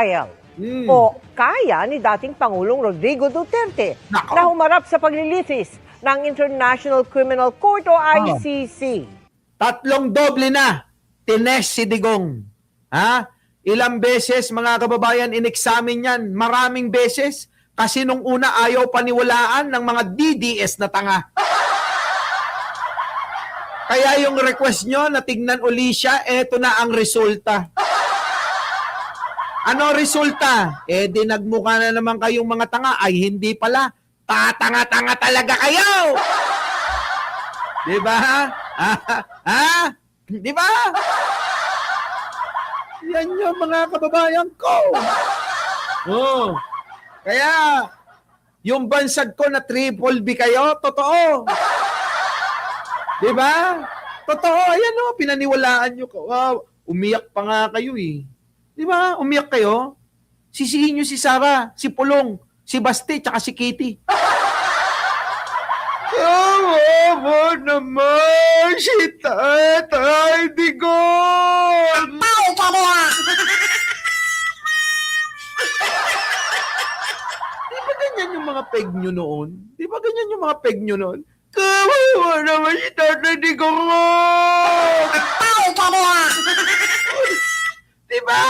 trial. O kaya ni dating Pangulong Rodrigo Duterte Nako. na humarap sa paglilitis ng International Criminal Court o ICC. Tatlong doble na tines si Digong. Ha? Ilang beses, mga kababayan, in-examine yan. Maraming beses. Kasi nung una, ayaw paniwalaan ng mga DDS na tanga. Kaya yung request nyo na tignan uli siya, eto na ang resulta. Ano resulta? Di nagmukha na naman kayong mga tanga. Ay, hindi pala. Tatanga-tanga talaga kayo! Di ba? Ha? Di ba? Yan yung mga kababayan ko. Oh. Kaya, yung bansag ko na triple B kayo, totoo. Di ba? Totoo. Ayan o, pinaniwalaan nyo ko. Wow, umiyak pa nga kayo eh. Di ba? Umiyak kayo. Sisihin nyo si Sara, si Pulong, si Basti, tsaka si Kitty. Kawawa naman si Tatay Digong! Ay, kaya! Di ba ganyan yung mga peg nyo noon? Di ba ganyan yung mga peg nyo noon? Kawawa naman si Tatay Digong! Ay, kaya! Di ba?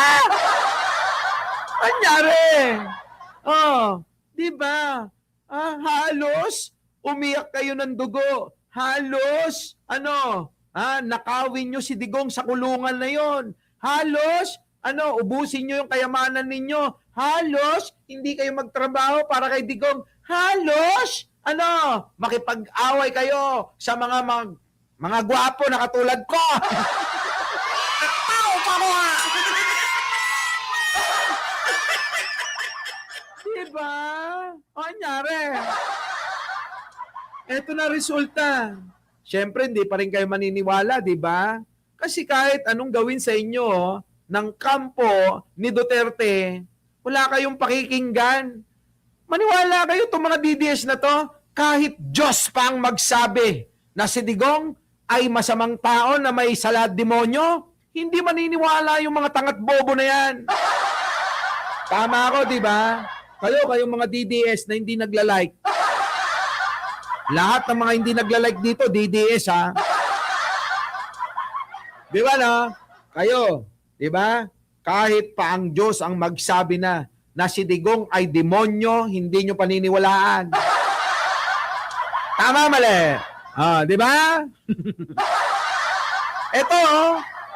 Anyari? Oh, di ba? Halos umiyak kayo ng dugo. Halos, nakawin nyo si Digong sa kulungan na yon. Halos, ubusin nyo yung kayamanan ninyo. Halos, hindi kayo magtrabaho para kay Digong. Halos, makipag-away kayo sa mga gwapo na katulad ko. Ay, kaya! Diba? O, anyari? Eto na resulta. Siyempre, hindi pa rin kayo maniniwala, di ba? Kasi kahit anong gawin sa inyo ng kampo ni Duterte, wala kayong pakikinggan. Maniwala kayo itong mga DDS na to, kahit Diyos pa ang magsabi na si Digong ay masamang tao na may salad demonyo, hindi maniniwala yung mga tangat bobo na yan. Tama ako, di ba? Kayong mga DDS na hindi nagla-like. Lahat ng mga hindi nagla-like dito, DDS ha. Di ba no? Kayo, di ba? Kahit pa ang Diyos ang magsabi na si Digong ay demonyo, hindi nyo paniniwalaan. Tama, mali. Di ba? Eto,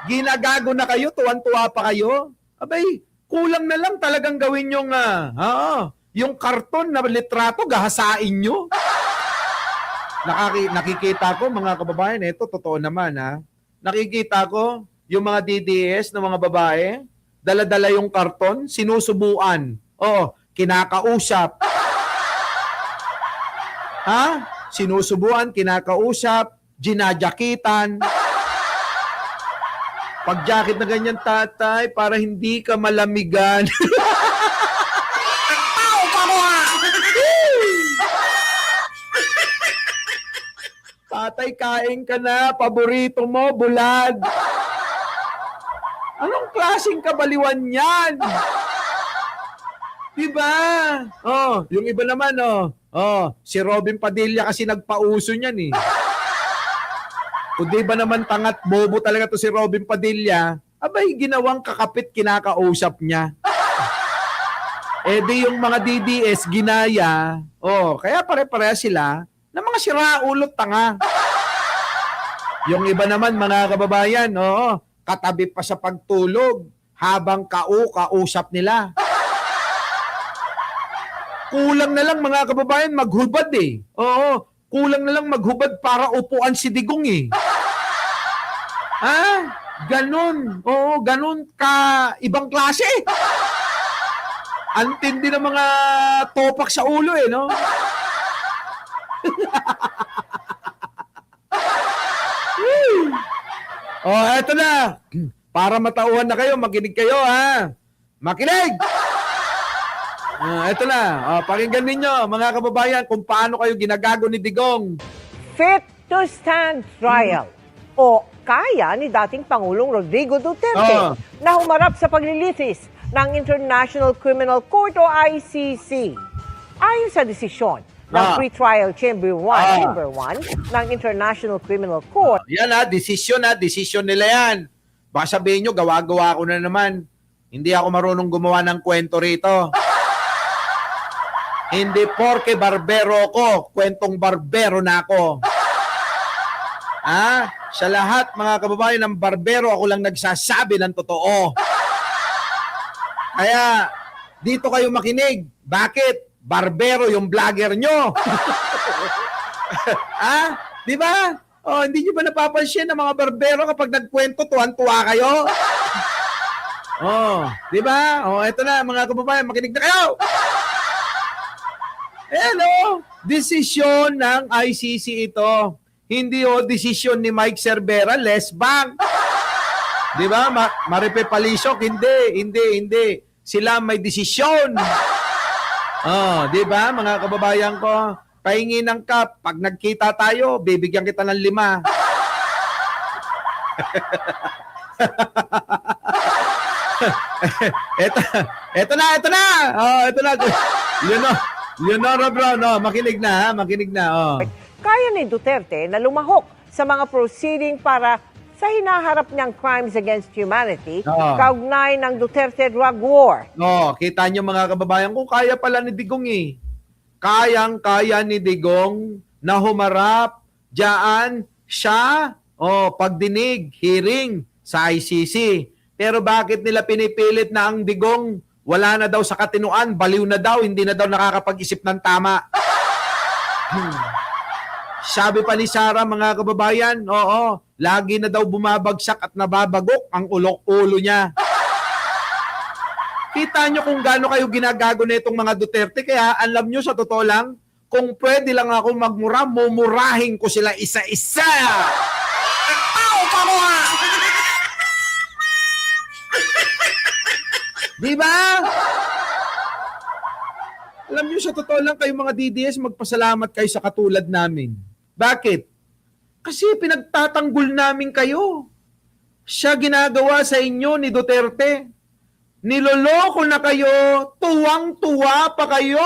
ginagago na kayo, tuwan-tuwa pa kayo. Abay, kulang na lang talagang gawin yung karton na litrato, gahasain nyo. Nakikita ko, mga kababayan, ito, totoo naman, ha? Nakikita ko, yung mga DDS na mga babae, dala-dala yung karton, sinusubuan. Oo, kinakausap. Ha? Sinusubuan, kinakausap, ginajakitan. Pag-jacket na ganyan, tatay, para hindi ka malamigan. Ay, kaya! Tatay, kain ka na. Paborito mo, bulad. Anong klaseng kabaliwan yan? Diba? Yung iba naman, si Robin Padilla kasi nagpauso niyan eh. Kung di ba naman tangat bobo talaga to si Robin Padilla, abay ginawang kakapit kinakausap niya. Di yung mga DDS ginaya, kaya pare-pareha sila na mga siraulot tanga. Yung iba naman, mga kababayan, katabi pa sa pagtulog habang kausap nila. Kulang na lang, mga kababayan, maghubad eh. Kulang na lang maghubad para upuan si Digong eh. Ganon. Ganon ka ibang klase. Antindi ng mga topak sa ulo eh, no? Eto na. Para matauhan na kayo, makinig kayo, ha? Makinig! Eto na. Pakinggan ninyo, mga kababayan, kung paano kayo ginagago ni Digong. Fit to stand trial. O kaya ni dating Pangulong Rodrigo Duterte na humarap sa paglilitis ng International Criminal Court o ICC. Ayon sa desisyon ng Pre-Trial Chamber 1 ng International Criminal Court, Yan desisyon nila yan. Baka sabihin nyo, gawa-gawa ko na naman. Hindi ako marunong gumawa ng kwento rito. Hindi porke barbero ko, kwentong barbero na ako. Sa lahat mga kababayan ng barbero, ako lang nagsasabi ng totoo. Kaya, dito kayo makinig. Bakit? Barbero yung vlogger nyo. Di ba? Hindi nyo ba napapansin ng mga barbero kapag nagkwento, tuwan-tuwa kayo? Di ba? Eto na, mga kababayan, makinig na kayo. Desisyon ng ICC ito. Hindi desisyon ni Mike Cervera, Les Bank. Di ba? Maripe Palisok, hindi. Sila may desisyon. Di ba, mga kababayan ko? Pahingi ng cup. Pag nagkita tayo, bibigyan kita ng 5. Ito na. Leonora Brown, makinig na. kaya ni Duterte na lumahok sa mga proceeding para sa hinaharap niyang crimes against humanity, kaugnay ng Duterte drug war. Kita niyo mga kababayan ko, kaya pala ni Digong eh. Kayang-kaya ni Digong na humarap diyan siya, pagdinig, hearing sa ICC. Pero bakit nila pinipilit na ang Digong wala na daw sa katinuan, baliw na daw, hindi na daw nakakapag-isip ng tama? Sabi pa ni Sara, mga kababayan, lagi na daw bumabagsak at nababagok ang ulo niya. Kita nyo kung gaano kayo ginagago na itong mga Duterte. Kaya alam nyo, sa totoo lang, kung pwede lang ako magmura, mumurahin ko sila isa-isa. Di ba? Alam nyo, sa totoo lang, kayo mga DDS, magpasalamat kayo sa katulad namin. Bakit? Kasi pinagtatanggol namin kayo. Siya ginagawa sa inyo ni Duterte. Niloloko na kayo, tuwang-tuwa pa kayo.